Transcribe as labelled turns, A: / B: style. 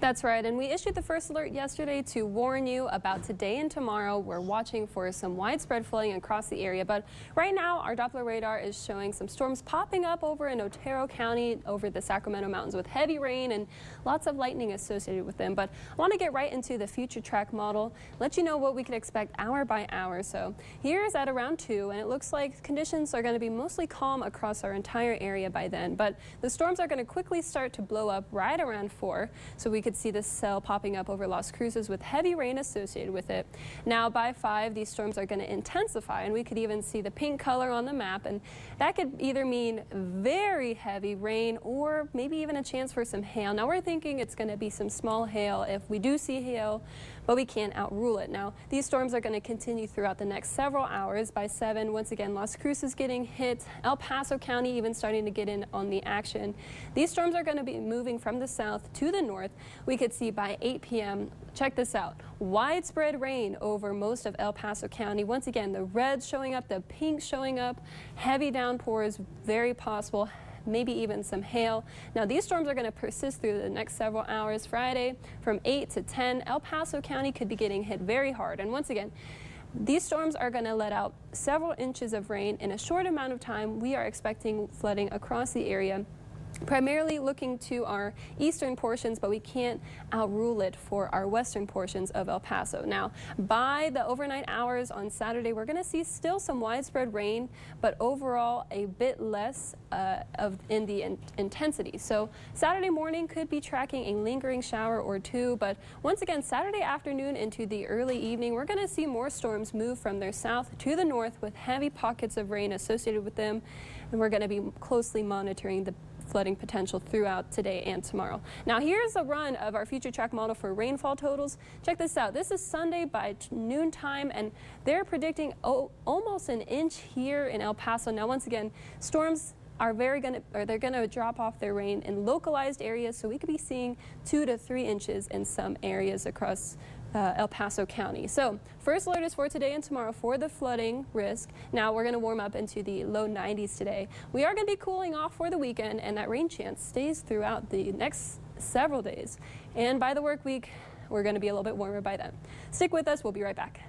A: That's right, and we issued the first alert yesterday to warn you about today and tomorrow. We're watching for some widespread flooding across the area, but right now our Doppler radar is showing some storms popping up over in Otero County over the Sacramento Mountains with heavy rain and lots of lightning associated with them. But I want to get right into the future track model, let you know what we can expect hour by hour. So here's at around 2, and it looks like conditions are going to be mostly calm across our entire area by then, but the storms are going to quickly start to blow up right around 4, so we could see this cell popping up over Las Cruces with heavy rain associated with it. Now by 5, these storms are going to intensify, and we could even see the pink color on the map, and that could either mean very heavy rain or maybe even a chance for some hail. Now we're thinking it's going to be some small hail if we do see hail, but we can't outrule it. Now these storms are going to continue throughout the next several hours. By 7, once again, Las Cruces getting hit, El Paso County even starting to get in on the action. These storms are going to be moving from the south to the north. We could see by 8 p.m., check this out, widespread rain over most of El Paso County. Once again, the reds showing up, the pinks showing up, heavy downpours, very possible, maybe even some hail. Now these storms are going to persist through the next several hours. Friday from 8 to 10, El Paso County could be getting hit very hard. And once again, these storms are going to let out several inches of rain in a short amount of time. We are expecting flooding across the area, primarily looking to our eastern portions, but we can't outrule it for our western portions of El Paso. Now, by the overnight hours on Saturday, we're going to see still some widespread rain, but overall a bit less in the intensity. So Saturday morning could be tracking a lingering shower or 2, but once again, Saturday afternoon into the early evening, we're going to see more storms move from their south to the north with heavy pockets of rain associated with them, and we're going to be closely monitoring the flooding potential throughout today and tomorrow. Now here's a run of our future track model for rainfall totals. Check this out. This is Sunday by noontime, and they're predicting almost an inch here in El Paso. Now once again, storms are they're going to drop off their rain in localized areas, so we could be seeing 2 to 3 inches in some areas across El Paso County. So first alert is for today and tomorrow for the flooding risk. Now we're going to warm up into the low 90s today. We are going to be cooling off for the weekend, and that rain chance stays throughout the next several days. And by the work week, we're going to be a little bit warmer by then. Stick with us. We'll be right back.